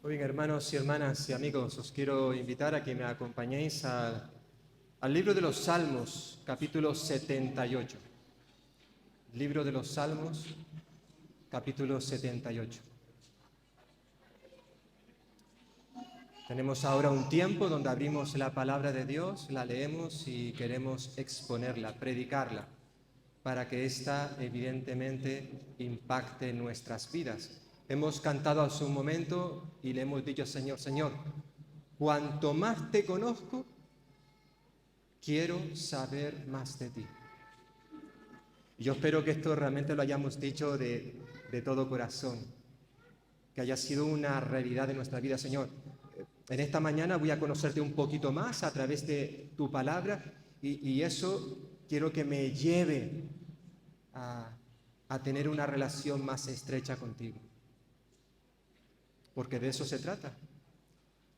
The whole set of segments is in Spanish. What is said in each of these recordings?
Muy bien, hermanos y hermanas y amigos, os quiero invitar a que me acompañéis al libro de los Salmos, capítulo 78. Libro de los Salmos, capítulo 78. Tenemos ahora un tiempo donde abrimos la palabra de Dios, la leemos y queremos exponerla, predicarla, para que ésta evidentemente impacte nuestras vidas. Hemos cantado hace un momento y le hemos dicho, Señor, Señor, cuanto más te conozco, quiero saber más de ti. Yo espero que esto realmente lo hayamos dicho de todo corazón, que haya sido una realidad de nuestra vida, Señor. En esta mañana voy a conocerte un poquito más a través de tu palabra y eso quiero que me lleve a tener una relación más estrecha contigo, porque de eso se trata.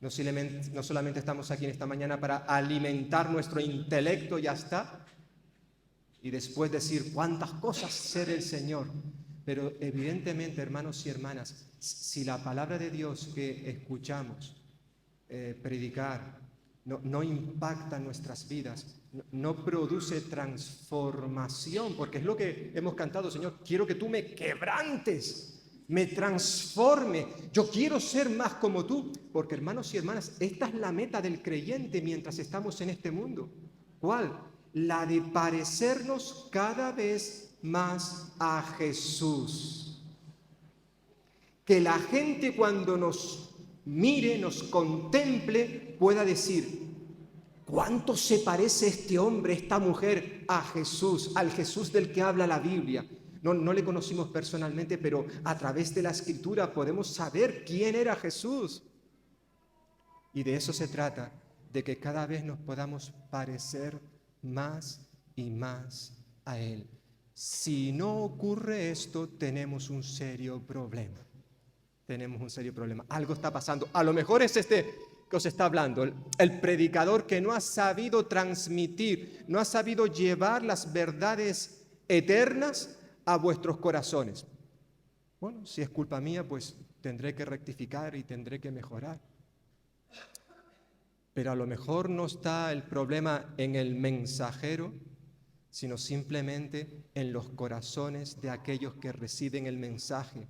No solamente estamos aquí en esta mañana para alimentar nuestro intelecto, ya está, y después decir cuántas cosas sé del Señor. Pero evidentemente, hermanos y hermanas, si la palabra de Dios que escuchamos predicar no impacta nuestras vidas, no produce transformación, porque es lo que hemos cantado, Señor, quiero que tú me quebrantes, me transforme, yo quiero ser más como tú, porque hermanos y hermanas, esta es la meta del creyente mientras estamos en este mundo. ¿Cuál? La de parecernos cada vez más a Jesús. Que la gente cuando nos mire, nos contemple, pueda decir, ¿cuánto se parece este hombre, esta mujer a Jesús, al Jesús del que habla la Biblia? No le conocimos personalmente, pero a través de la Escritura podemos saber quién era Jesús. Y de eso se trata, de que cada vez nos podamos parecer más y más a Él. Si no ocurre esto, tenemos un serio problema. Tenemos un serio problema. Algo está pasando. A lo mejor es este que os está hablando, el predicador que no ha sabido transmitir, no ha sabido llevar las verdades eternas a vuestros corazones. Bueno, si es culpa mía, pues tendré que rectificar y tendré que mejorar. Pero a lo mejor no está el problema en el mensajero, sino simplemente en los corazones de aquellos que reciben el mensaje,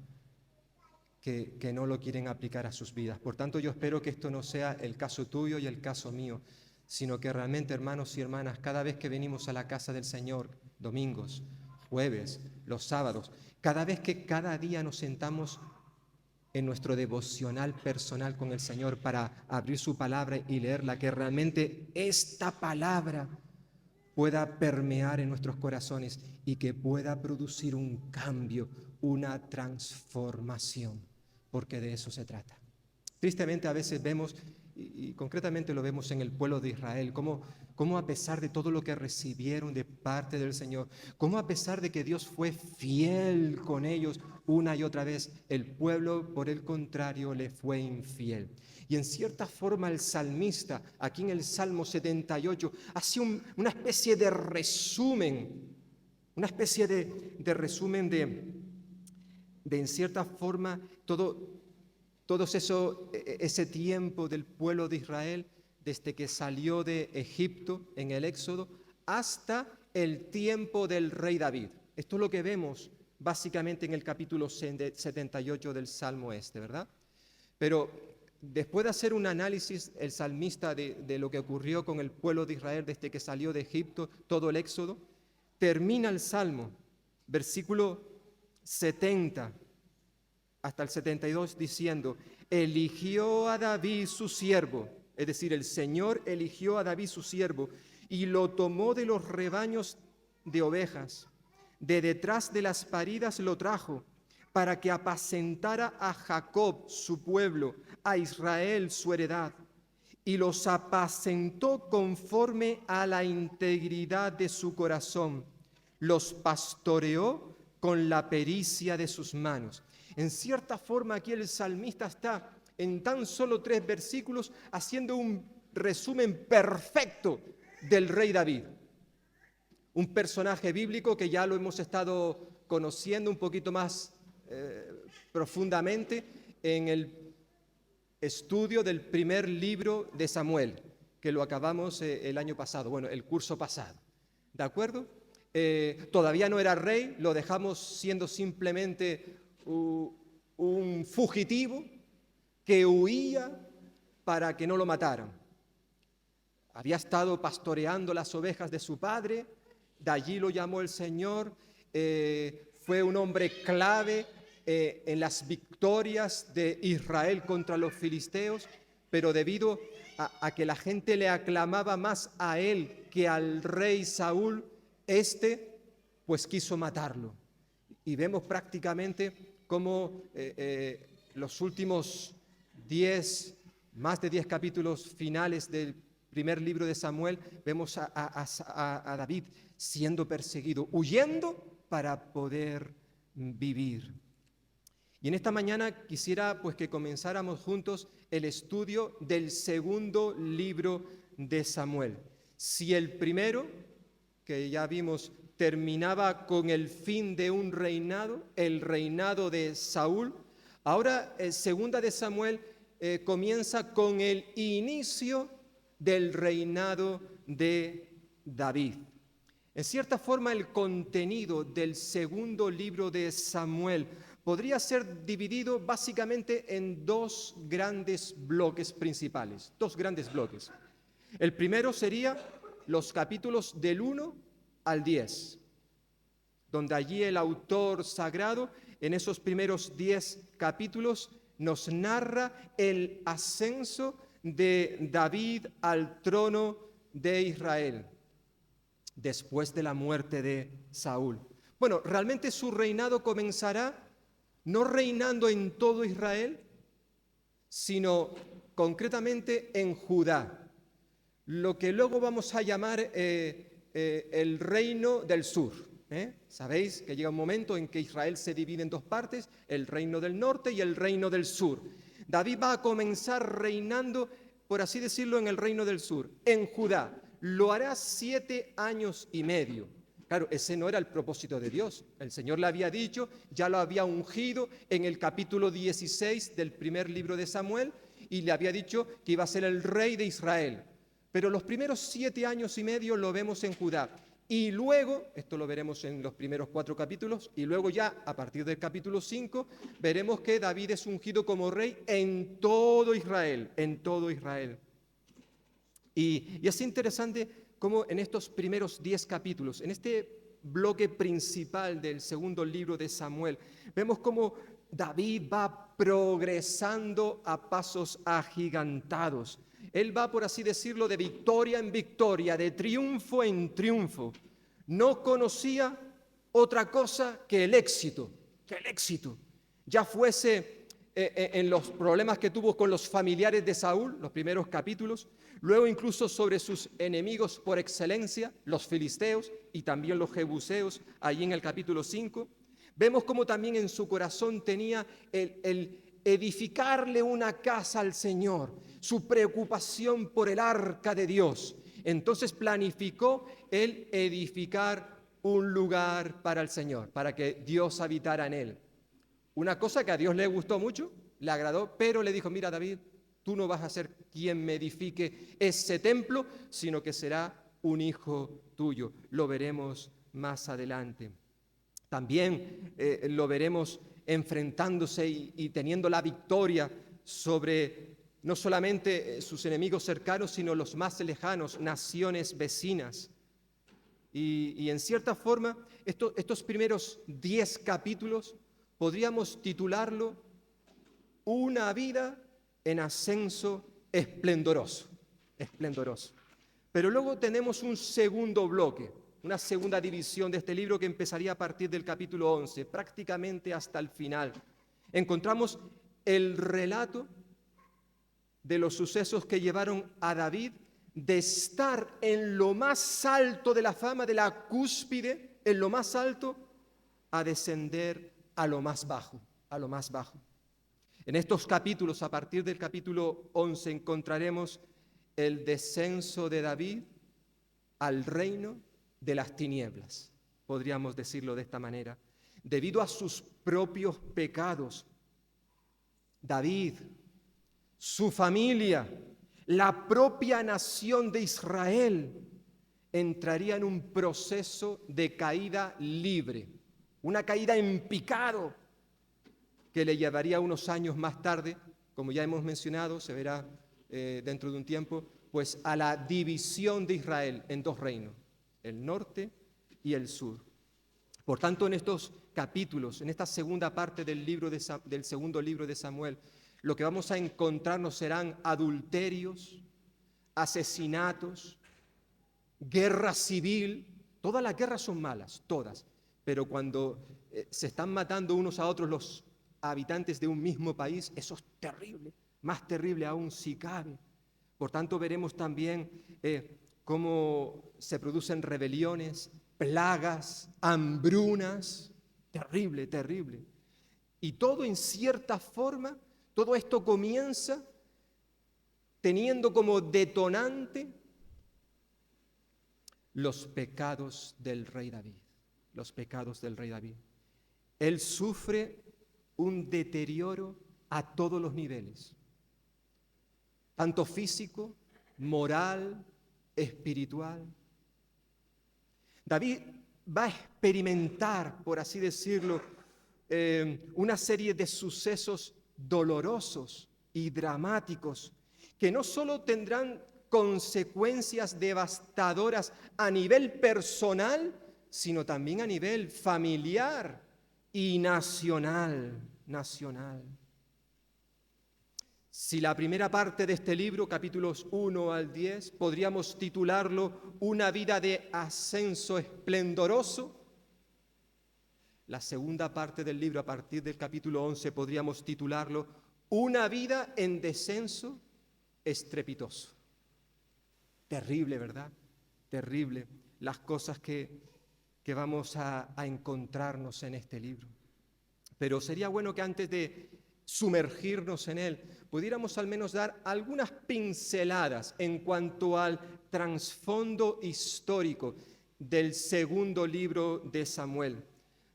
que no lo quieren aplicar a sus vidas. Por tanto, yo espero que esto no sea el caso tuyo y el caso mío, sino que realmente, hermanos y hermanas, cada vez que venimos a la casa del Señor, domingos, jueves, los sábados, cada vez que cada día nos sentamos en nuestro devocional personal con el Señor para abrir su palabra y leerla, que realmente esta palabra pueda permear en nuestros corazones y que pueda producir un cambio, una transformación, porque de eso se trata. Tristemente a veces vemos, y concretamente lo vemos en el pueblo de Israel, cómo a pesar de todo lo que recibieron de parte del Señor, cómo a pesar de que Dios fue fiel con ellos una y otra vez, el pueblo por el contrario le fue infiel. Y en cierta forma el salmista, aquí en el Salmo 78, hace una especie de resumen, de en cierta forma todo ese tiempo del pueblo de Israel, desde que salió de Egipto en el Éxodo, hasta el tiempo del rey David. Esto es lo que vemos básicamente en el capítulo 78 del Salmo ¿verdad? Pero después de hacer un análisis, el salmista de lo que ocurrió con el pueblo de Israel desde que salió de Egipto, todo el Éxodo, termina el Salmo, versículo 70 hasta el 72, diciendo, eligió a David su siervo, es decir, el Señor eligió a David su siervo y lo tomó de los rebaños de ovejas, de detrás de las paridas lo trajo, para que apacentara a Jacob su pueblo, a Israel su heredad, y los apacentó conforme a la integridad de su corazón, los pastoreó con la pericia de sus manos. En cierta forma aquí el salmista está en tan solo 3 versículos haciendo un resumen perfecto del rey David. Un personaje bíblico que ya lo hemos estado conociendo un poquito más profundamente en el estudio del primer libro de Samuel, que lo acabamos el año pasado, bueno, el curso pasado. ¿De acuerdo? Todavía no era rey, lo dejamos siendo simplemente un fugitivo que huía para que no lo mataran. Había estado pastoreando las ovejas de su padre, de allí lo llamó el Señor, fue un hombre clave en las victorias de Israel contra los filisteos, pero debido a que la gente le aclamaba más a él que al rey Saúl, pues quiso matarlo. Y vemos prácticamente cómo los últimos más de 10 capítulos finales del primer libro de Samuel, vemos a David siendo perseguido, huyendo para poder vivir. Y en esta mañana quisiera pues que comenzáramos juntos el estudio del segundo libro de Samuel. Si el primero, que ya vimos, terminaba con el fin de un reinado, el reinado de Saúl, ahora segunda de Samuel comienza con el inicio del reinado de David. En cierta forma, el contenido del segundo libro de Samuel podría ser dividido básicamente en dos grandes bloques principales, dos grandes bloques. El primero sería los capítulos del 1 al 10, donde allí el autor sagrado, en esos primeros 10 capítulos, nos narra el ascenso de David al trono de Israel, después de la muerte de Saúl. Bueno, realmente su reinado comenzará no reinando en todo Israel, sino concretamente en Judá, lo que luego vamos a llamar el reino del sur. Sabéis que llega un momento en que Israel se divide en dos partes, el reino del norte y el reino del sur. David va a comenzar reinando, por así decirlo, en el reino del sur, en Judá. Lo hará 7 años y medio. Claro, ese no era el propósito de Dios. El Señor le había dicho, ya lo había ungido en el capítulo 16 del primer libro de Samuel, y le había dicho que iba a ser el rey de Israel. Pero los primeros 7 años y medio lo vemos en Judá. Y luego, esto lo veremos en los primeros 4 capítulos, y luego ya a partir del capítulo 5, veremos que David es ungido como rey en todo Israel, en todo Israel. Y es interesante cómo en estos primeros 10 capítulos, en este bloque principal del segundo libro de Samuel, vemos cómo David va progresando a pasos agigantados. Él va, por así decirlo, de victoria en victoria, de triunfo en triunfo. No conocía otra cosa que el éxito, ya fuese en los problemas que tuvo con los familiares de Saúl, los primeros capítulos, luego incluso sobre sus enemigos por excelencia, los filisteos y también los jebuseos, allí en el capítulo 5. Vemos cómo también en su corazón tenía el edificarle una casa al Señor, su preocupación por el arca de Dios. Entonces planificó el edificar un lugar para el Señor, para que Dios habitara en él. Una cosa que a Dios le gustó mucho, le agradó, pero le dijo, mira David, tú no vas a ser quien me edifique ese templo, sino que será un hijo tuyo. Lo veremos más adelante. También lo veremos enfrentándose y teniendo la victoria sobre no solamente sus enemigos cercanos, sino los más lejanos, naciones vecinas. Y en cierta forma, estos primeros 10 capítulos podríamos titularlo Una vida en ascenso esplendoroso, esplendoroso. Pero luego tenemos un segundo bloque, una segunda división de este libro que empezaría a partir del capítulo 11, prácticamente hasta el final. Encontramos el relato de los sucesos que llevaron a David de estar en lo más alto de la fama, de la cúspide, en lo más alto, a descender a lo más bajo, a lo más bajo. En estos capítulos, a partir del capítulo 11, encontraremos el descenso de David al reino de las tinieblas, podríamos decirlo de esta manera. Debido a sus propios pecados, David, su familia, la propia nación de Israel entraría en un proceso de caída libre, una caída en picado que le llevaría unos años más tarde, como ya hemos mencionado, se verá dentro de un tiempo, pues a la división de Israel en dos reinos, el norte y el sur. Por tanto, en estos capítulos, en esta segunda parte del segundo libro de Samuel, lo que vamos a encontrarnos serán adulterios, asesinatos, guerra civil. Todas las guerras son malas, todas, pero cuando se están matando unos a otros los habitantes de un mismo país, eso es terrible, más terrible aún si cabe. Por tanto, veremos también cómo se producen rebeliones, plagas, hambrunas, terrible, terrible. Y todo en cierta forma, todo esto comienza teniendo como detonante los pecados del rey David, los pecados del rey David. Él sufre un deterioro a todos los niveles, tanto físico, moral, espiritual. David va a experimentar, por así decirlo, una serie de sucesos dolorosos y dramáticos que no solo tendrán consecuencias devastadoras a nivel personal, sino también a nivel familiar y nacional. Si la primera parte de este libro, capítulos 1 al 10, podríamos titularlo Una vida de ascenso esplendoroso, la segunda parte del libro, a partir del capítulo 11, podríamos titularlo Una vida en descenso estrepitoso. Terrible, ¿verdad? Terrible las cosas que vamos a encontrarnos en este libro. Pero sería bueno que antes de sumergirnos en él, pudiéramos al menos dar algunas pinceladas en cuanto al trasfondo histórico del segundo libro de Samuel.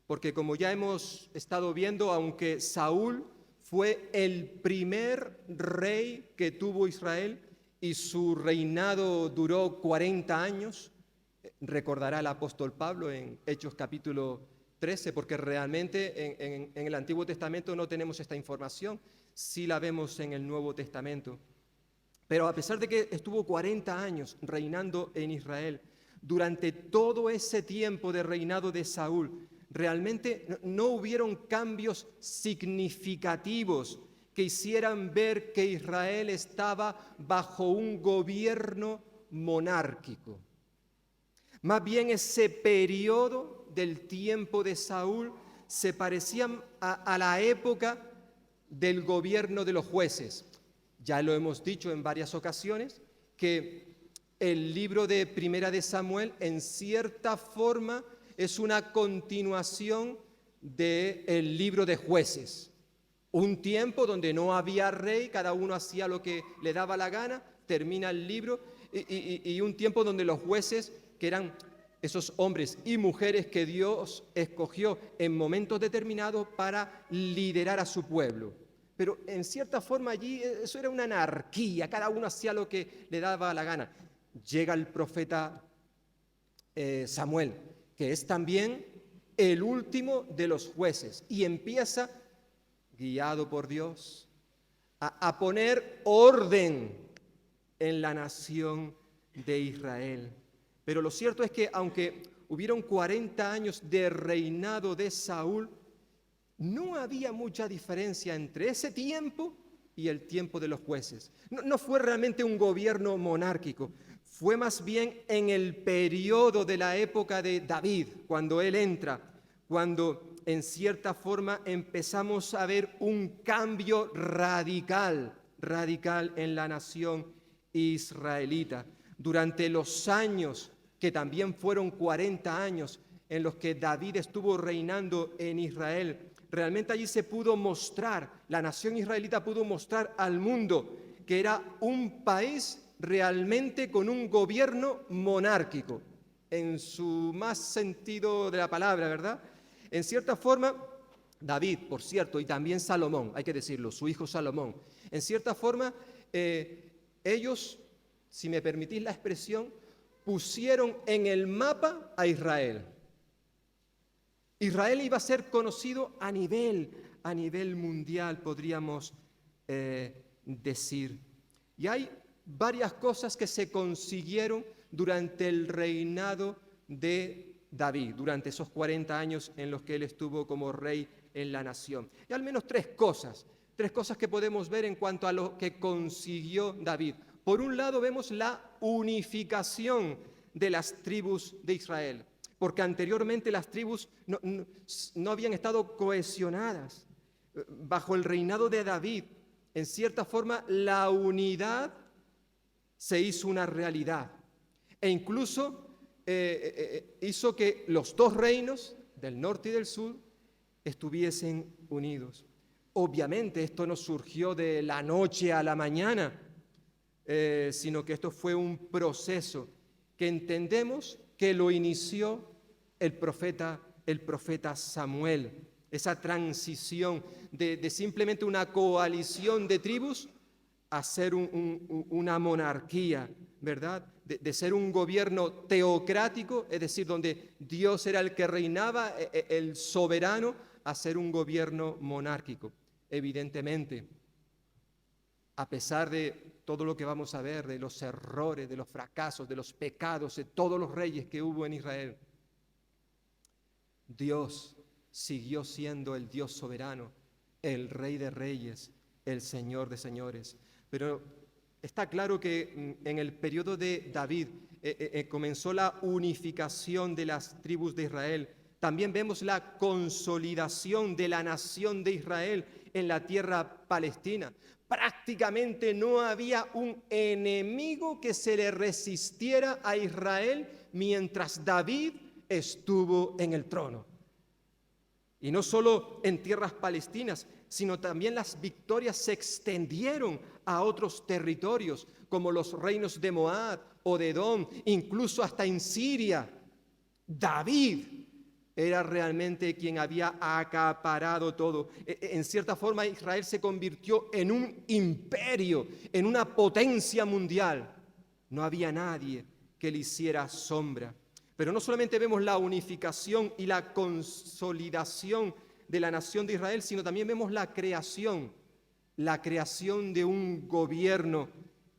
Porque como ya hemos estado viendo, aunque Saúl fue el primer rey que tuvo Israel y su reinado duró 40 años, recordará el apóstol Pablo en Hechos capítulo 13, porque realmente en el Antiguo Testamento no tenemos esta información, sí la vemos en el Nuevo Testamento. Pero a pesar de que estuvo 40 años reinando en Israel, durante todo ese tiempo de reinado de Saúl, realmente no hubieron cambios significativos que hicieran ver que Israel estaba bajo un gobierno monárquico. Más bien ese periodo del tiempo de Saúl se parecía a la época del gobierno de los jueces. Ya lo hemos dicho en varias ocasiones, que el libro de Primera de Samuel en cierta forma es una continuación del libro de Jueces. Un tiempo donde no había rey, cada uno hacía lo que le daba la gana, termina el libro, y un tiempo donde los jueces, que eran esos hombres y mujeres que Dios escogió en momentos determinados para liderar a su pueblo. Pero en cierta forma allí eso era una anarquía, cada uno hacía lo que le daba la gana. Llega el profeta Samuel, que es también el último de los jueces, y empieza, guiado por Dios, a poner orden en la nación de Israel. Pero lo cierto es que aunque hubieron 40 años de reinado de Saúl, no había mucha diferencia entre ese tiempo y el tiempo de los jueces. No fue realmente un gobierno monárquico, fue más bien en el periodo de la época de David, cuando él entra, cuando en cierta forma empezamos a ver un cambio radical en la nación israelita. Durante los años, que también fueron 40 años en los que David estuvo reinando en Israel, realmente allí se pudo mostrar, la nación israelita pudo mostrar al mundo que era un país realmente con un gobierno monárquico, en su más sentido de la palabra, ¿verdad? En cierta forma, David, por cierto, y también Salomón, hay que decirlo, su hijo Salomón, en cierta forma, ellos, si me permitís la expresión, pusieron en el mapa a Israel. Israel iba a ser conocido a nivel mundial, podríamos decir. Y hay varias cosas que se consiguieron durante el reinado de David, durante esos 40 años en los que él estuvo como rey en la nación. Y al menos tres cosas que podemos ver en cuanto a lo que consiguió David. Por un lado vemos la unificación de las tribus de Israel, porque anteriormente las tribus no habían estado cohesionadas. Bajo el reinado de David, en cierta forma, la unidad se hizo una realidad. E incluso hizo que los dos reinos, del norte y del sur, estuviesen unidos. Obviamente esto no surgió de la noche a la mañana, sino que esto fue un proceso que entendemos que lo inició el profeta Samuel, esa transición de simplemente una coalición de tribus a ser una monarquía, ¿verdad? De ser un gobierno teocrático, es decir, donde Dios era el que reinaba, el soberano, a ser un gobierno monárquico. Evidentemente, a pesar de todo lo que vamos a ver, de los errores, de los fracasos, de los pecados, de todos los reyes que hubo en Israel, Dios siguió siendo el Dios soberano, el Rey de reyes, el Señor de señores. Pero está claro que en el periodo de David comenzó la unificación de las tribus de Israel. También vemos la consolidación de la nación de Israel en la tierra palestina. Prácticamente no había un enemigo que se le resistiera a Israel mientras David estuvo en el trono. Y no solo en tierras palestinas, sino también las victorias se extendieron a otros territorios, como los reinos de Moab o de Edom, incluso hasta en Siria. David era realmente quien había acaparado todo. En cierta forma, Israel se convirtió en un imperio, en una potencia mundial. No había nadie que le hiciera sombra. Pero no solamente vemos la unificación y la consolidación de la nación de Israel, sino también vemos la creación de un gobierno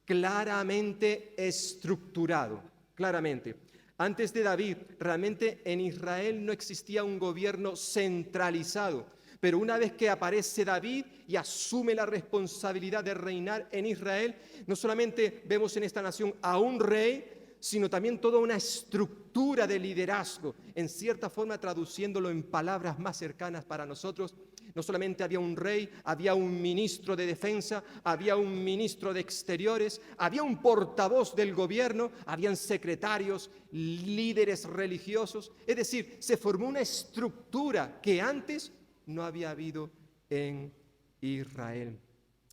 claramente estructurado, claramente. Antes de David, realmente en Israel no existía un gobierno centralizado, pero una vez que aparece David y asume la responsabilidad de reinar en Israel, no solamente vemos en esta nación a un rey, sino también toda una estructura de liderazgo, en cierta forma traduciéndolo en palabras más cercanas para nosotros. No solamente había un rey, había un ministro de defensa, había un ministro de exteriores, había un portavoz del gobierno, habían secretarios, líderes religiosos. Es decir, se formó una estructura que antes no había habido en Israel.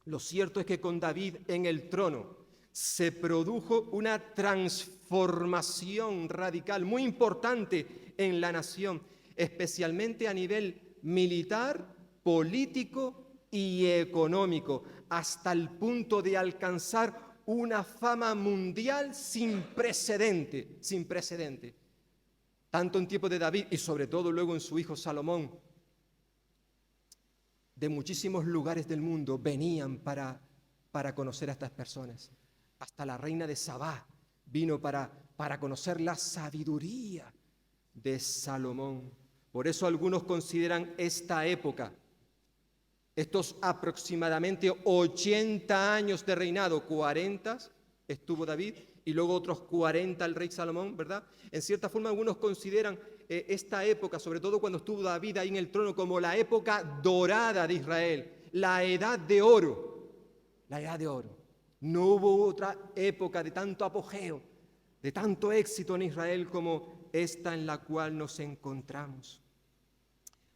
Lo cierto es que con David en el trono se produjo una transformación radical muy importante en la nación, especialmente a nivel militar, político y económico, hasta el punto de alcanzar una fama mundial sin precedente, tanto en tiempo de David y sobre todo luego en su hijo Salomón. De muchísimos lugares del mundo venían para conocer a estas personas. Hasta la reina de Sabá vino para conocer la sabiduría de Salomón. Por eso algunos consideran esta época, estos aproximadamente 80 años de reinado, 40 estuvo David y luego otros 40 el rey Salomón, ¿verdad? En cierta forma algunos consideran esta época, sobre todo cuando estuvo David ahí en el trono, como la época dorada de Israel, la edad de oro, la edad de oro. No hubo otra época de tanto apogeo, de tanto éxito en Israel como esta en la cual nos encontramos.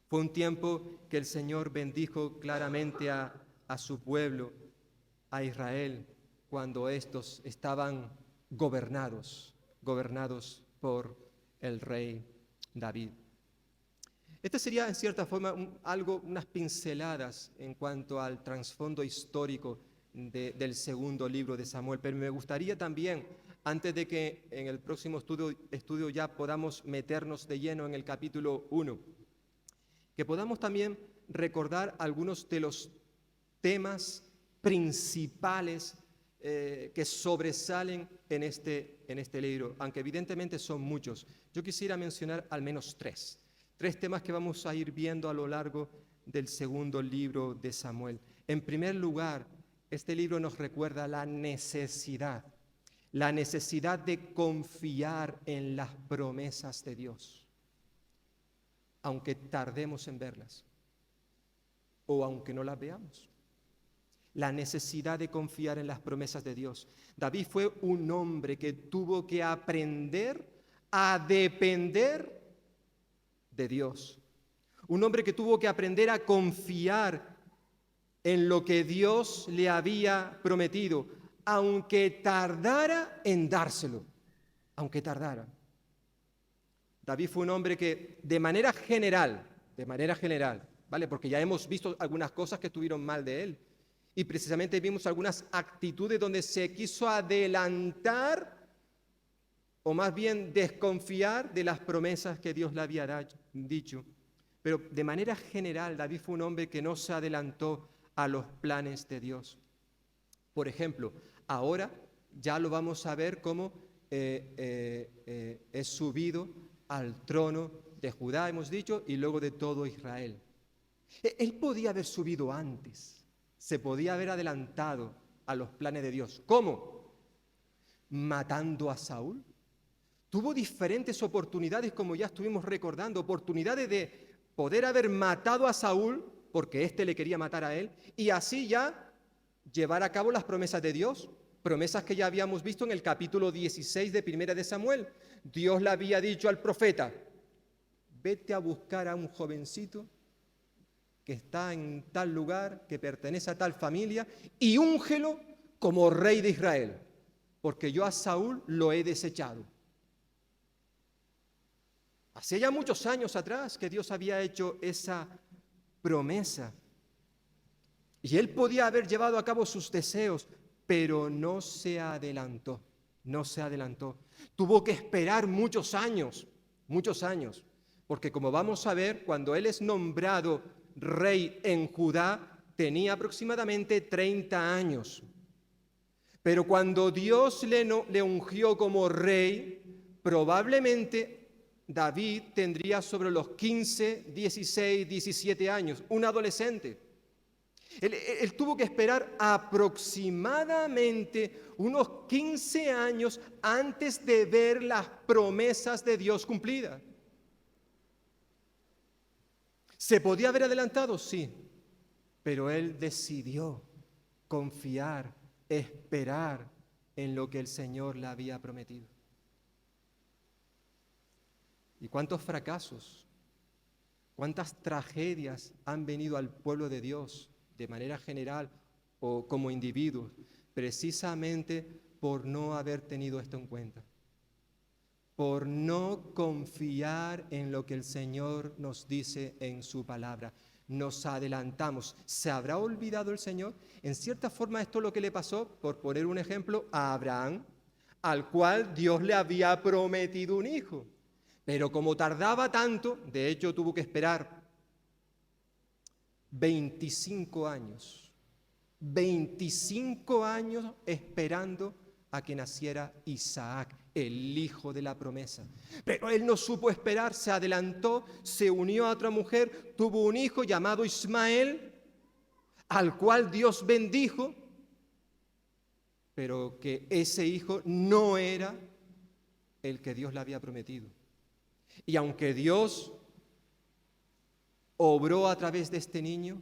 Fue un tiempo que el Señor bendijo claramente a su pueblo, a Israel, cuando estos estaban gobernados por el rey David. Este sería en cierta forma unas pinceladas en cuanto al trasfondo histórico del segundo libro de Samuel, pero me gustaría también, antes de que en el próximo estudio ya podamos meternos de lleno en el capítulo 1, que podamos también recordar algunos de los temas principales que sobresalen en este libro, aunque evidentemente son muchos. Yo quisiera mencionar al menos tres temas que vamos a ir viendo a lo largo del segundo libro de Samuel. En primer lugar, este libro nos recuerda la necesidad de confiar en las promesas de Dios, aunque tardemos en verlas o aunque no las veamos. La necesidad de confiar en las promesas de Dios. David fue un hombre que tuvo que aprender a depender de Dios. Un hombre que tuvo que aprender a confiar en lo que Dios le había prometido, aunque tardara en dárselo, aunque tardara. David fue un hombre que de manera general, ¿vale? Porque ya hemos visto algunas cosas que estuvieron mal de él. Y precisamente vimos algunas actitudes donde se quiso adelantar o más bien desconfiar de las promesas que Dios le había dicho. Pero de manera general, David fue un hombre que no se adelantó a los planes de Dios. Por ejemplo, ahora ya lo vamos a ver cómo es subido al trono de Judá, hemos dicho, y luego de todo Israel. Él podía haber subido antes. Se podía haber adelantado a los planes de Dios. ¿Cómo? Matando a Saúl. Tuvo diferentes oportunidades, como ya estuvimos recordando, oportunidades de poder haber matado a Saúl, porque éste le quería matar a él, y así ya llevar a cabo las promesas de Dios, promesas que ya habíamos visto en el capítulo 16 de Primera de Samuel. Dios le había dicho al profeta: vete a buscar a un jovencito que está en tal lugar, que pertenece a tal familia, y úngelo como rey de Israel, porque yo a Saúl lo he desechado. Hace ya muchos años atrás que Dios había hecho esa promesa, y él podía haber llevado a cabo sus deseos, pero no se adelantó. Tuvo que esperar muchos años, porque como vamos a ver, cuando él es nombrado rey en Judá, tenía aproximadamente 30 años. Pero cuando Dios le ungió como rey, probablemente David tendría sobre los 15, 16, 17 años, un adolescente. Él tuvo que esperar aproximadamente unos 15 años antes de ver las promesas de Dios cumplidas. ¿Se podía haber adelantado? Sí, pero él decidió confiar, esperar en lo que el Señor le había prometido. ¿Y cuántos fracasos, cuántas tragedias han venido al pueblo de Dios de manera general o como individuos, precisamente por no haber tenido esto en cuenta? Por no confiar en lo que el Señor nos dice en su palabra. Nos adelantamos. ¿Se habrá olvidado el Señor? En cierta forma esto es lo que le pasó, por poner un ejemplo, a Abraham, al cual Dios le había prometido un hijo. Pero como tardaba tanto, de hecho tuvo que esperar 25 años. 25 años esperando a que naciera Isaac, el hijo de la promesa. Pero él no supo esperar, se adelantó, se unió a otra mujer, tuvo un hijo llamado Ismael, al cual Dios bendijo, pero que ese hijo no era el que Dios le había prometido. Y aunque Dios obró a través de este niño,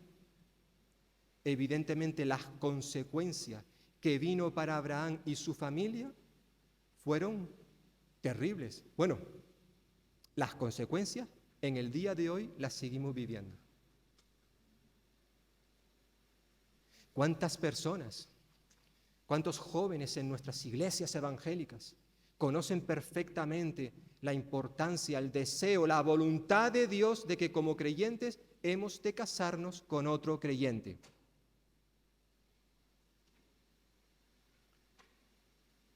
evidentemente las consecuencias que vino para Abraham y su familia fueron terribles. Bueno, las consecuencias en el día de hoy las seguimos viviendo. ¿Cuántas personas, cuántos jóvenes en nuestras iglesias evangélicas conocen perfectamente la importancia, el deseo, la voluntad de Dios de que como creyentes hemos de casarnos con otro creyente.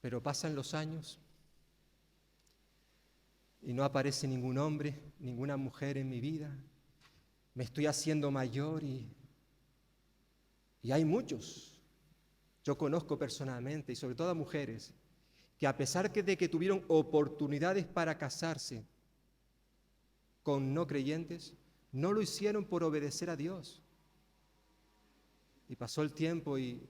Pero pasan los años y no aparece ningún hombre, ninguna mujer en mi vida. Me estoy haciendo mayor y hay muchos, yo conozco personalmente, y sobre todo a mujeres, que a pesar de que tuvieron oportunidades para casarse con no creyentes, no lo hicieron por obedecer a Dios. Y pasó el tiempo y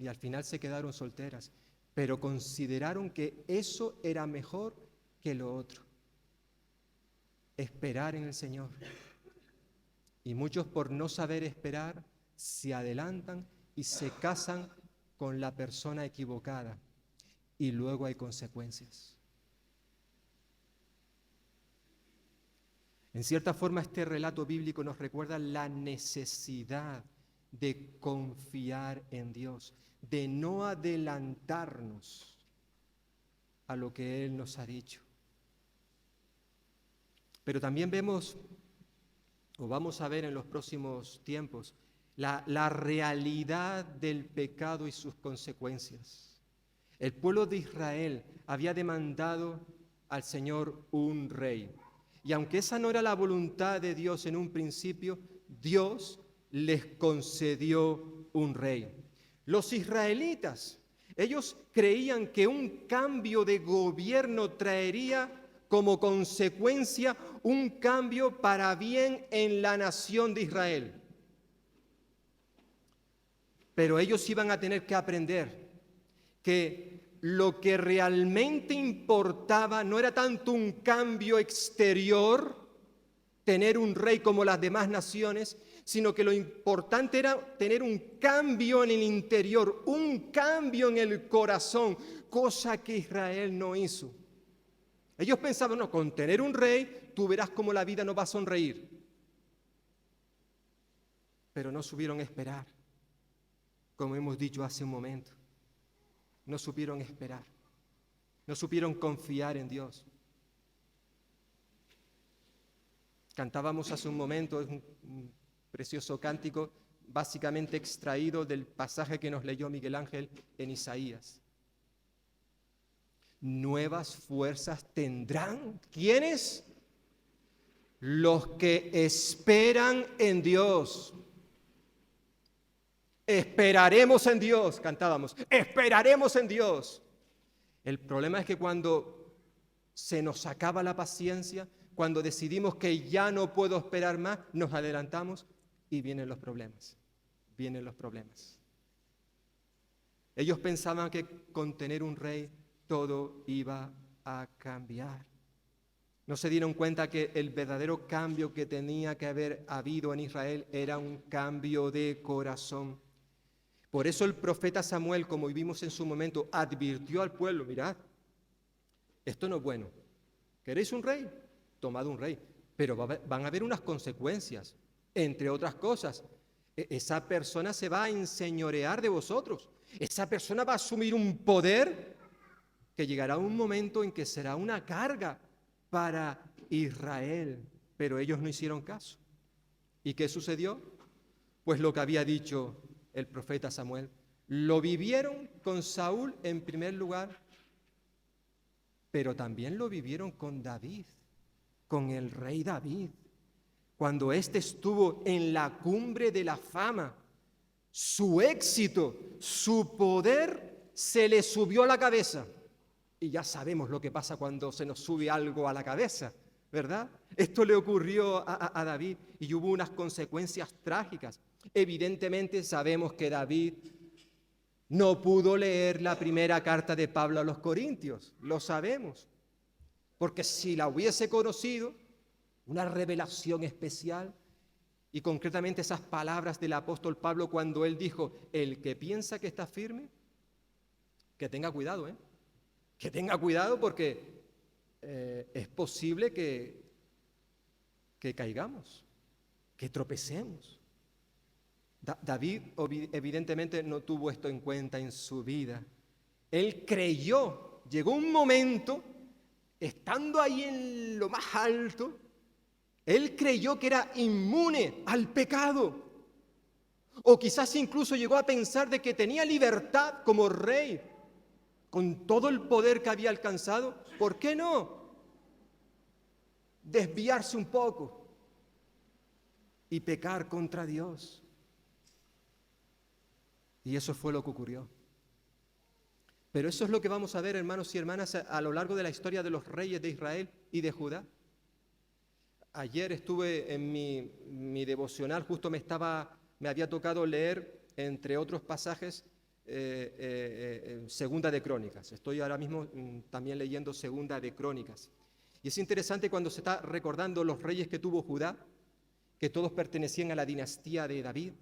al final se quedaron solteras, pero consideraron que eso era mejor que lo otro. Esperar en el Señor. Y muchos, por no saber esperar, se adelantan y se casan con la persona equivocada. Y luego hay consecuencias. En cierta forma, este relato bíblico nos recuerda la necesidad de confiar en Dios, de no adelantarnos a lo que Él nos ha dicho. Pero también vemos, o vamos a ver en los próximos tiempos, la realidad del pecado y sus consecuencias. El pueblo de Israel había demandado al Señor un rey. Y aunque esa no era la voluntad de Dios en un principio, Dios les concedió un rey. Los israelitas, ellos creían que un cambio de gobierno traería como consecuencia un cambio para bien en la nación de Israel. Pero ellos iban a tener que aprender que lo que realmente importaba no era tanto un cambio exterior, tener un rey como las demás naciones, sino que lo importante era tener un cambio en el interior, un cambio en el corazón, cosa que Israel no hizo. Ellos pensaban, no, con tener un rey, tú verás cómo la vida no va a sonreír. Pero no supieron esperar, como hemos dicho hace un momento. No supieron esperar, no supieron confiar en Dios. Cantábamos hace un momento, es un precioso cántico, básicamente extraído del pasaje que nos leyó Miguel Ángel en Isaías. Nuevas fuerzas tendrán. ¿Quiénes? Los que esperan en Dios. Esperaremos en Dios, cantábamos, esperaremos en Dios. El problema es que cuando se nos acaba la paciencia, cuando decidimos que ya no puedo esperar más, nos adelantamos y vienen los problemas. Vienen los problemas. Ellos pensaban que con tener un rey todo iba a cambiar. No se dieron cuenta que el verdadero cambio que tenía que haber habido en Israel era un cambio de corazón. Por eso el profeta Samuel, como vimos en su momento, advirtió al pueblo, mirad, esto no es bueno. ¿Queréis un rey? Tomad un rey. Pero van a haber unas consecuencias. Entre otras cosas, esa persona se va a enseñorear de vosotros. Esa persona va a asumir un poder que llegará un momento en que será una carga para Israel. Pero ellos no hicieron caso. ¿Y qué sucedió? Pues lo que había dicho el profeta Samuel. Lo vivieron con Saúl en primer lugar, pero también lo vivieron con David, con el rey David. Cuando éste estuvo en la cumbre de la fama, su éxito, su poder se le subió a la cabeza. Y ya sabemos lo que pasa cuando se nos sube algo a la cabeza, ¿verdad? Esto le ocurrió a David y hubo unas consecuencias trágicas. Evidentemente sabemos que David no pudo leer la primera carta de Pablo a los Corintios, lo sabemos, porque si la hubiese conocido, una revelación especial, y concretamente esas palabras del apóstol Pablo cuando él dijo, el que piensa que está firme, que tenga cuidado, que tenga cuidado porque es posible que caigamos, que tropecemos. David evidentemente no tuvo esto en cuenta en su vida. Él creyó llegó un momento, estando ahí en lo más alto, él creyó que era inmune al pecado. O quizás incluso llegó a pensar de que tenía libertad como rey, con todo el poder que había alcanzado. ¿Por qué no desviarse un poco y pecar contra Dios? Y eso fue lo que ocurrió. Pero eso es lo que vamos a ver, hermanos y hermanas, a lo largo de la historia de los reyes de Israel y de Judá. Ayer estuve en mi devocional, justo me había tocado leer, entre otros pasajes, Segunda de Crónicas. Estoy ahora mismo también leyendo Segunda de Crónicas. Y es interesante cuando se está recordando los reyes que tuvo Judá, que todos pertenecían a la dinastía de David.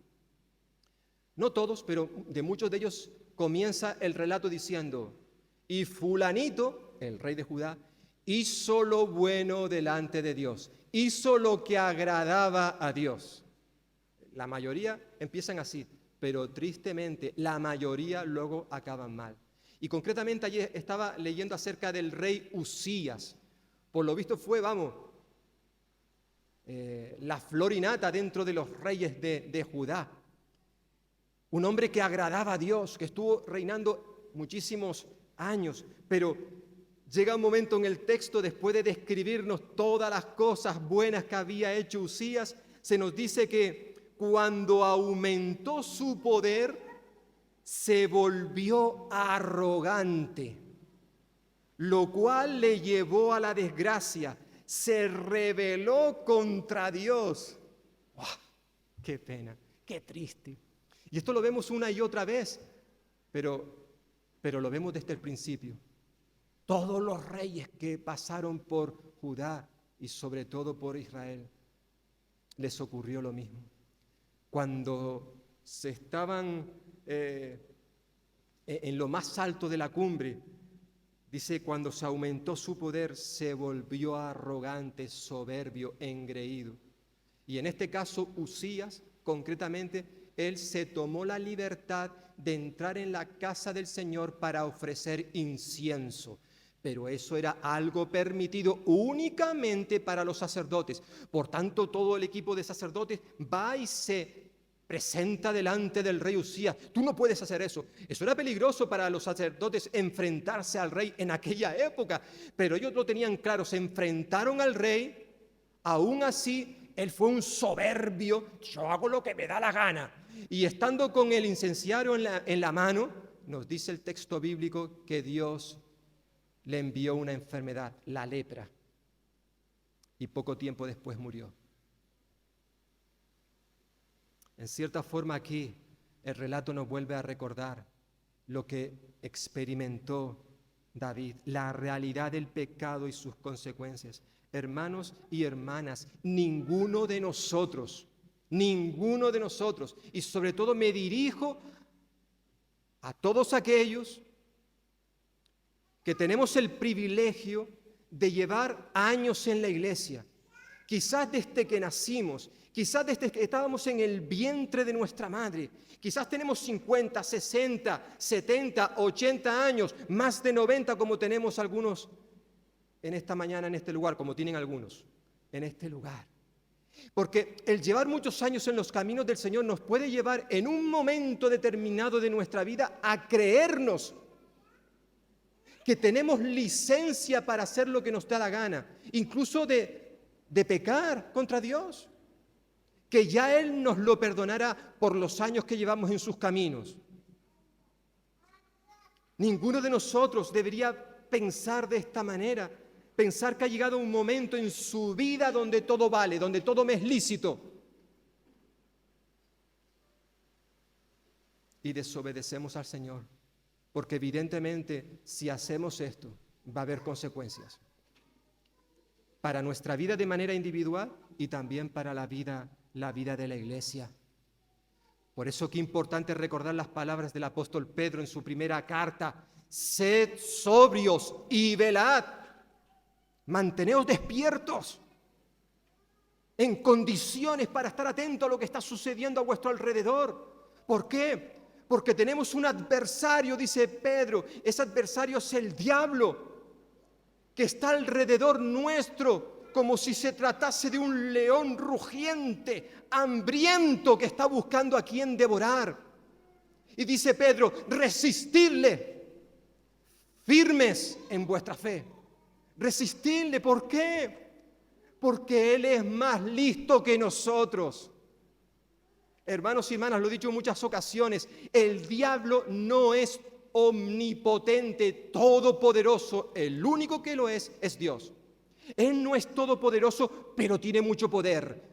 No todos, pero de muchos de ellos comienza el relato diciendo: y fulanito, el rey de Judá, hizo lo bueno delante de Dios, hizo lo que agradaba a Dios. La mayoría empiezan así, pero tristemente la mayoría luego acaban mal. Y concretamente ayer estaba leyendo acerca del rey Usías. Por lo visto fue, la flor y nata dentro de los reyes de Judá. Un hombre que agradaba a Dios, que estuvo reinando muchísimos años, pero llega un momento en el texto, después de describirnos todas las cosas buenas que había hecho Usías, se nos dice que cuando aumentó su poder, se volvió arrogante, lo cual le llevó a la desgracia. Se rebeló contra Dios. ¡Oh, qué pena, qué triste! Y esto lo vemos una y otra vez, pero lo vemos desde el principio. Todos los reyes que pasaron por Judá y sobre todo por Israel, les ocurrió lo mismo. Cuando se estaban en lo más alto de la cumbre, dice, cuando se aumentó su poder, se volvió arrogante, soberbio, engreído. Y en este caso, Usías, concretamente, él se tomó la libertad de entrar en la casa del Señor para ofrecer incienso. Pero eso era algo permitido únicamente para los sacerdotes. Por tanto, todo el equipo de sacerdotes va y se presenta delante del rey Usías. Tú no puedes hacer eso. Eso era peligroso para los sacerdotes, enfrentarse al rey en aquella época. Pero ellos lo tenían claro, se enfrentaron al rey. Aún así, él fue un soberbio. Yo hago lo que me da la gana. Y estando con el incenciario en la mano, nos dice el texto bíblico que Dios le envió una enfermedad, la lepra, y poco tiempo después murió. En cierta forma aquí el relato nos vuelve a recordar lo que experimentó David, la realidad del pecado y sus consecuencias. Hermanos y hermanas, ninguno de nosotros, y sobre todo me dirijo a todos aquellos que tenemos el privilegio de llevar años en la iglesia, quizás desde que nacimos, quizás desde que estábamos en el vientre de nuestra madre, quizás tenemos 50, 60, 70, 80 años, más de 90 como tenemos algunos en esta mañana, en este lugar, como tienen algunos en este lugar. Porque el llevar muchos años en los caminos del Señor nos puede llevar en un momento determinado de nuestra vida a creernos que tenemos licencia para hacer lo que nos da la gana, incluso de pecar contra Dios, que ya Él nos lo perdonará por los años que llevamos en sus caminos. Ninguno de nosotros debería pensar de esta manera, pensar que ha llegado un momento en su vida donde todo vale, donde todo me es lícito. Y desobedecemos al Señor, porque evidentemente si hacemos esto va a haber consecuencias para nuestra vida de manera individual y también para la vida de la iglesia. Por eso qué importante recordar las palabras del apóstol Pedro en su primera carta: sed sobrios y velad. Manteneos despiertos, en condiciones para estar atentos a lo que está sucediendo a vuestro alrededor. ¿Por qué? Porque tenemos un adversario, dice Pedro. Ese adversario es el diablo, que está alrededor nuestro, como si se tratase de un león rugiente, hambriento, que está buscando a quien devorar. Y dice Pedro, resistidle, firmes en vuestra fe. Resistidle, ¿por qué? Porque Él es más listo que nosotros. Hermanos y hermanas, lo he dicho en muchas ocasiones, el diablo no es omnipotente, todopoderoso. El único que lo es Dios. Él no es todopoderoso, pero tiene mucho poder.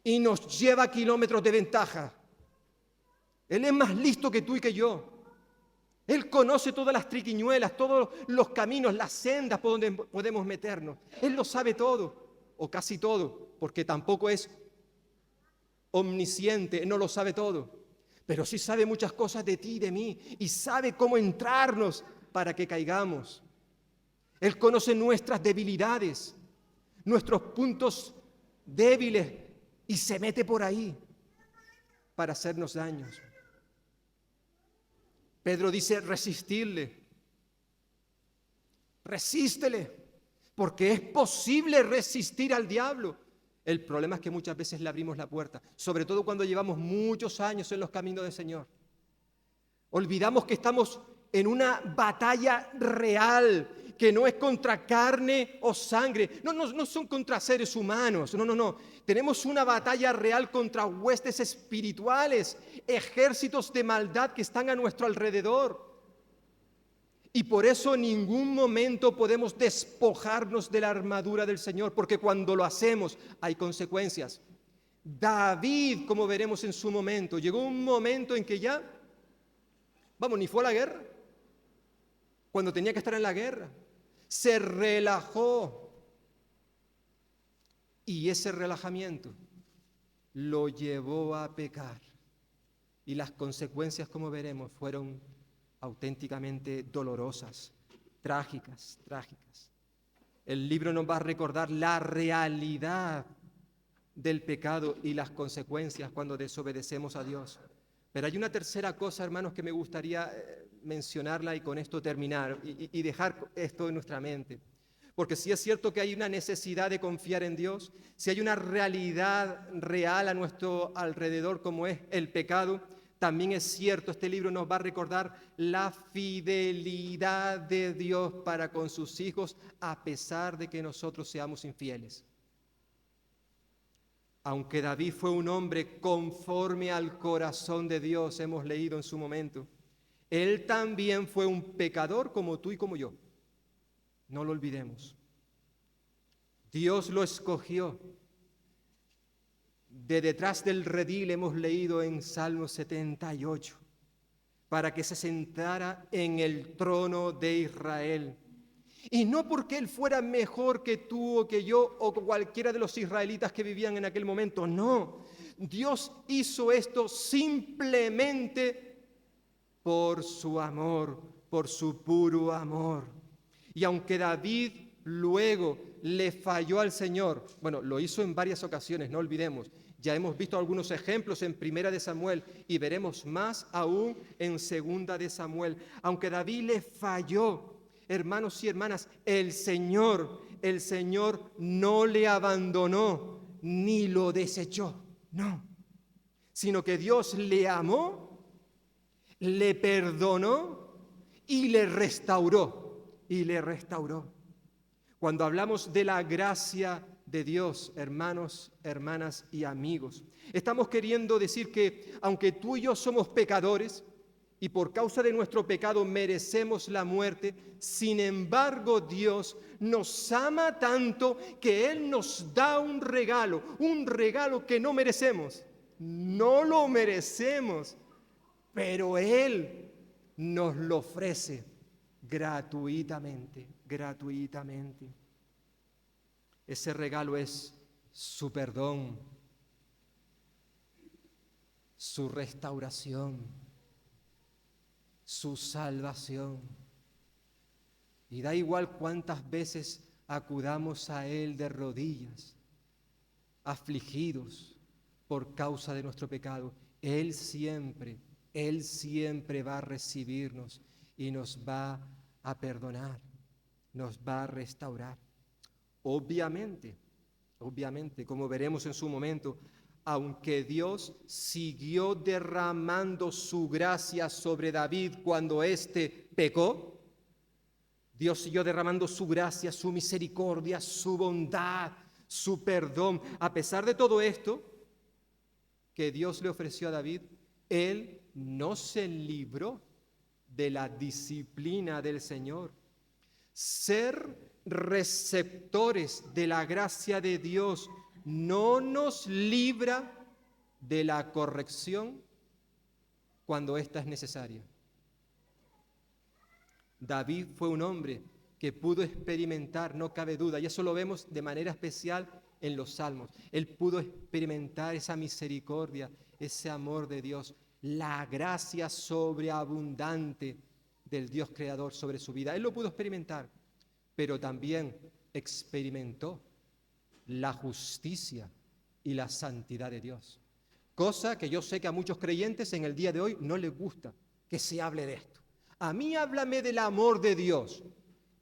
Y nos lleva kilómetros de ventaja. Él es más listo que tú y que yo. Él conoce todas las triquiñuelas, todos los caminos, las sendas por donde podemos meternos. Él lo sabe todo, o casi todo, porque tampoco es omnisciente, no lo sabe todo, pero sí sabe muchas cosas de ti y de mí, y sabe cómo entrarnos para que caigamos. Él conoce nuestras debilidades, nuestros puntos débiles, y se mete por ahí para hacernos daños. Pedro dice, resistirle, resístele, porque es posible resistir al diablo. El problema es que muchas veces le abrimos la puerta, sobre todo cuando llevamos muchos años en los caminos del Señor. Olvidamos que estamos en una batalla real, que no es contra carne o sangre, no son contra seres humanos, no. Tenemos una batalla real contra huestes espirituales, ejércitos de maldad que están a nuestro alrededor. Y por eso en ningún momento podemos despojarnos de la armadura del Señor, porque cuando lo hacemos hay consecuencias. David, como veremos en su momento, llegó un momento en que ya, ni fue a la guerra, cuando tenía que estar en la guerra. Se relajó. Y ese relajamiento lo llevó a pecar. Y las consecuencias, como veremos, fueron auténticamente dolorosas, trágicas. El libro nos va a recordar la realidad del pecado y las consecuencias cuando desobedecemos a Dios. Pero hay una tercera cosa, hermanos, que me gustaría mencionarla y con esto terminar y dejar esto en nuestra mente. Porque sí es cierto que hay una necesidad de confiar en Dios, si hay una realidad real a nuestro alrededor como es el pecado, también es cierto, este libro nos va a recordar la fidelidad de Dios para con sus hijos a pesar de que nosotros seamos infieles. Aunque David fue un hombre conforme al corazón de Dios, hemos leído en su momento, él también fue un pecador como tú y como yo. No lo olvidemos. Dios lo escogió. De detrás del redil hemos leído en Salmo 78, para que se sentara en el trono de Israel. Y no porque él fuera mejor que tú o que yo o cualquiera de los israelitas que vivían en aquel momento, no. Dios hizo esto simplemente por su amor, por su puro amor. Y aunque David luego le falló al Señor, lo hizo en varias ocasiones, no olvidemos. Ya hemos visto algunos ejemplos en Primera de Samuel y veremos más aún en Segunda de Samuel. Aunque David le falló, hermanos y hermanas, el Señor no le abandonó ni lo desechó, no. Sino que Dios le amó, le perdonó y le restauró. Cuando hablamos de la gracia de Dios, hermanos, hermanas y amigos, estamos queriendo decir que aunque tú y yo somos pecadores y por causa de nuestro pecado merecemos la muerte, sin embargo Dios nos ama tanto que Él nos da un regalo que no merecemos, no lo merecemos, pero Él nos lo ofrece gratuitamente. Ese regalo es su perdón, su restauración, su salvación. Y da igual cuántas veces acudamos a Él de rodillas, afligidos por causa de nuestro pecado, Él siempre va a recibirnos y nos va a perdonar, nos va a restaurar. Obviamente, como veremos en su momento, aunque Dios siguió derramando su gracia sobre David cuando éste pecó, Dios siguió derramando su gracia, su misericordia, su bondad, su perdón. A pesar de todo esto que Dios le ofreció a David, él no se libró de la disciplina del Señor. Ser receptores de la gracia de Dios no nos libra de la corrección cuando ésta es necesaria. David fue un hombre que pudo experimentar, no cabe duda, y eso lo vemos de manera especial en los Salmos. Él pudo experimentar esa misericordia, ese amor de Dios, la gracia sobreabundante del Dios creador sobre su vida. Él lo pudo experimentar, pero también experimentó la justicia y la santidad de Dios. Cosa que yo sé que a muchos creyentes en el día de hoy no les gusta que se hable de esto. A mí háblame del amor de Dios.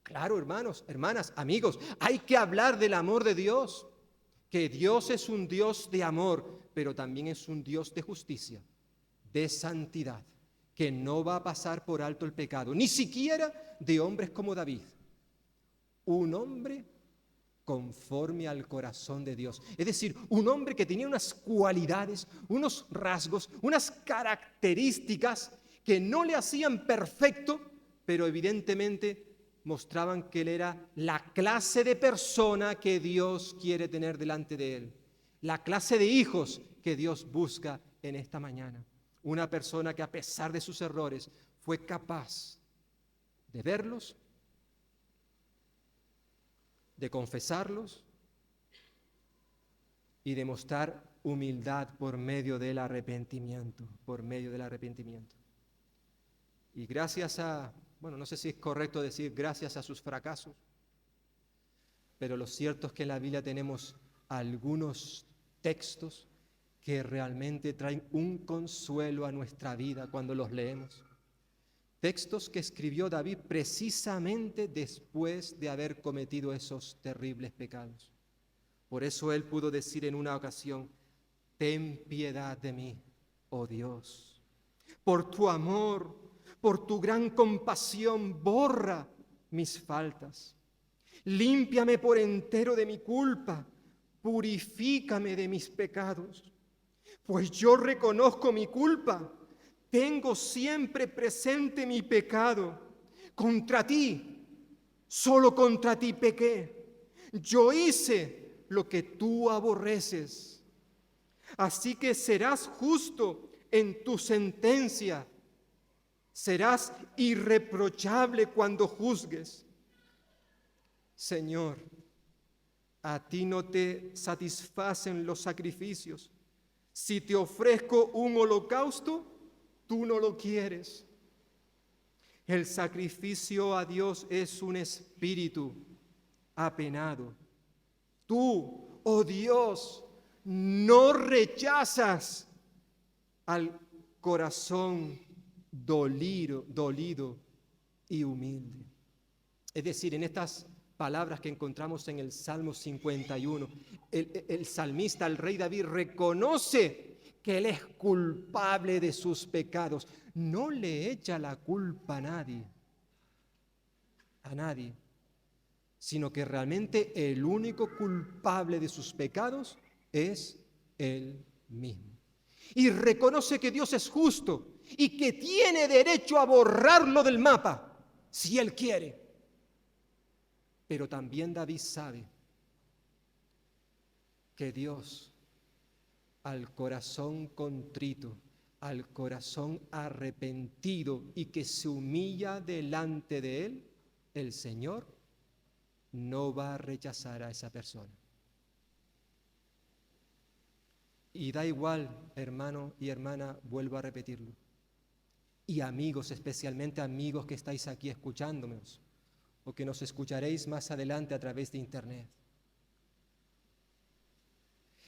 Claro, hermanos, hermanas, amigos, hay que hablar del amor de Dios, que Dios es un Dios de amor, pero también es un Dios de justicia, de santidad, que no va a pasar por alto el pecado, ni siquiera de hombres como David, un hombre conforme al corazón de Dios. Es decir, un hombre que tenía unas cualidades, unos rasgos, unas características que no le hacían perfecto, pero evidentemente mostraban que él era la clase de persona que Dios quiere tener delante de él, la clase de hijos que Dios busca en esta mañana. Una persona que a pesar de sus errores fue capaz de verlos, de confesarlos y de mostrar humildad por medio del arrepentimiento, Y gracias a, no sé si es correcto decir gracias a sus fracasos, pero lo cierto es que en la Biblia tenemos algunos textos que realmente traen un consuelo a nuestra vida cuando los leemos. Textos que escribió David precisamente después de haber cometido esos terribles pecados. Por eso él pudo decir en una ocasión: ten piedad de mí, oh Dios. Por tu amor, por tu gran compasión, borra mis faltas. Límpiame por entero de mi culpa, purifícame de mis pecados. Pues yo reconozco mi culpa, tengo siempre presente mi pecado. Contra ti, solo contra ti pequé. Yo hice lo que tú aborreces. Así que serás justo en tu sentencia. Serás irreprochable cuando juzgues. Señor, a ti no te satisfacen los sacrificios. Si te ofrezco un holocausto, tú no lo quieres. El sacrificio a Dios es un espíritu apenado. Tú, oh Dios, no rechazas al corazón dolido y humilde. Es decir, en estas palabras que encontramos en el Salmo 51, el salmista, el rey David, reconoce que él es culpable de sus pecados. No le echa la culpa a nadie, sino que realmente el único culpable de sus pecados es él mismo. Y reconoce que Dios es justo y que tiene derecho a borrarlo del mapa, si él quiere. Pero también David sabe que Dios, al corazón contrito, al corazón arrepentido y que se humilla delante de él, el Señor no va a rechazar a esa persona. Y da igual, hermano y hermana, vuelvo a repetirlo. Y amigos, especialmente amigos que estáis aquí escuchándonos, o que nos escucharéis más adelante a través de internet.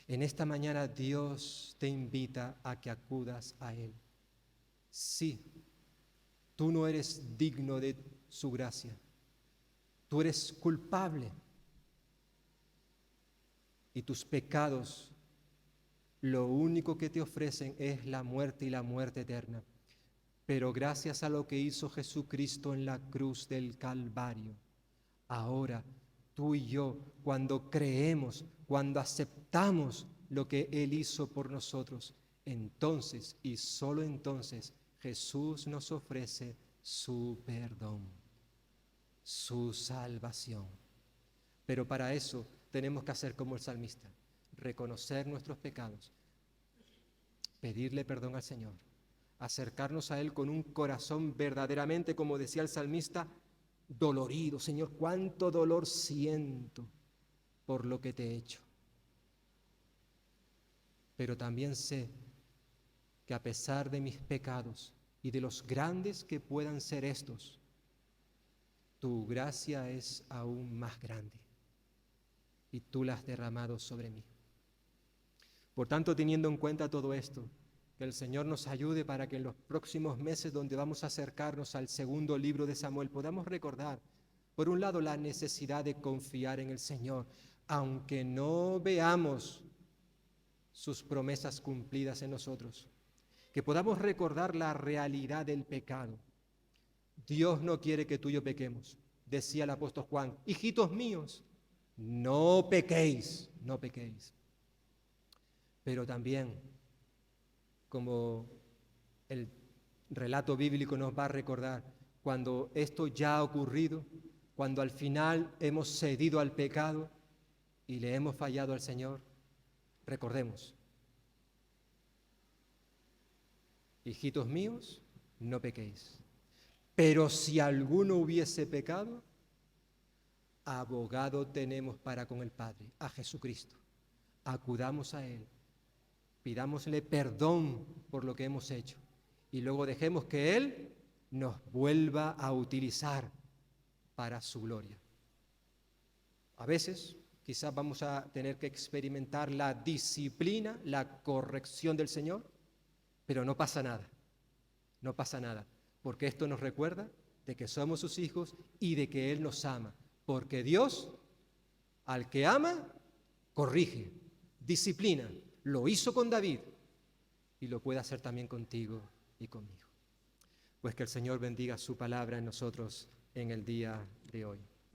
En esta mañana Dios te invita a que acudas a Él. Sí, tú no eres digno de su gracia. Tú eres culpable. Y tus pecados lo único que te ofrecen es la muerte y la muerte eterna. Pero gracias a lo que hizo Jesucristo en la cruz del Calvario, ahora tú y yo, cuando creemos, cuando aceptamos lo que Él hizo por nosotros, entonces y solo entonces Jesús nos ofrece su perdón, su salvación. Pero para eso tenemos que hacer como el salmista, reconocer nuestros pecados, pedirle perdón al Señor, acercarnos a Él con un corazón verdaderamente, como decía el salmista, dolorido. Señor, cuánto dolor siento por lo que te he hecho. Pero también sé que a pesar de mis pecados y de los grandes que puedan ser estos, tu gracia es aún más grande y tú la has derramado sobre mí. Por tanto, teniendo en cuenta todo esto, que el Señor nos ayude para que en los próximos meses donde vamos a acercarnos al segundo libro de Samuel podamos recordar, por un lado, la necesidad de confiar en el Señor, aunque no veamos sus promesas cumplidas en nosotros, que podamos recordar la realidad del pecado. Dios no quiere que tú y yo pequemos. Decía el apóstol Juan, hijitos míos, no pequéis, no pequéis. Pero también, como el relato bíblico nos va a recordar, cuando esto ya ha ocurrido, cuando al final hemos cedido al pecado y le hemos fallado al Señor, recordemos, hijitos míos, no pequéis. Pero si alguno hubiese pecado, abogado tenemos para con el Padre, a Jesucristo. Acudamos a Él, pidámosle perdón por lo que hemos hecho y luego dejemos que Él nos vuelva a utilizar para su gloria. A veces quizás vamos a tener que experimentar la disciplina, la corrección del Señor, pero no pasa nada, no pasa nada, porque esto nos recuerda de que somos sus hijos y de que Él nos ama, porque Dios, al que ama, corrige, disciplina. Lo hizo con David y lo puede hacer también contigo y conmigo. Pues que el Señor bendiga su palabra en nosotros en el día de hoy.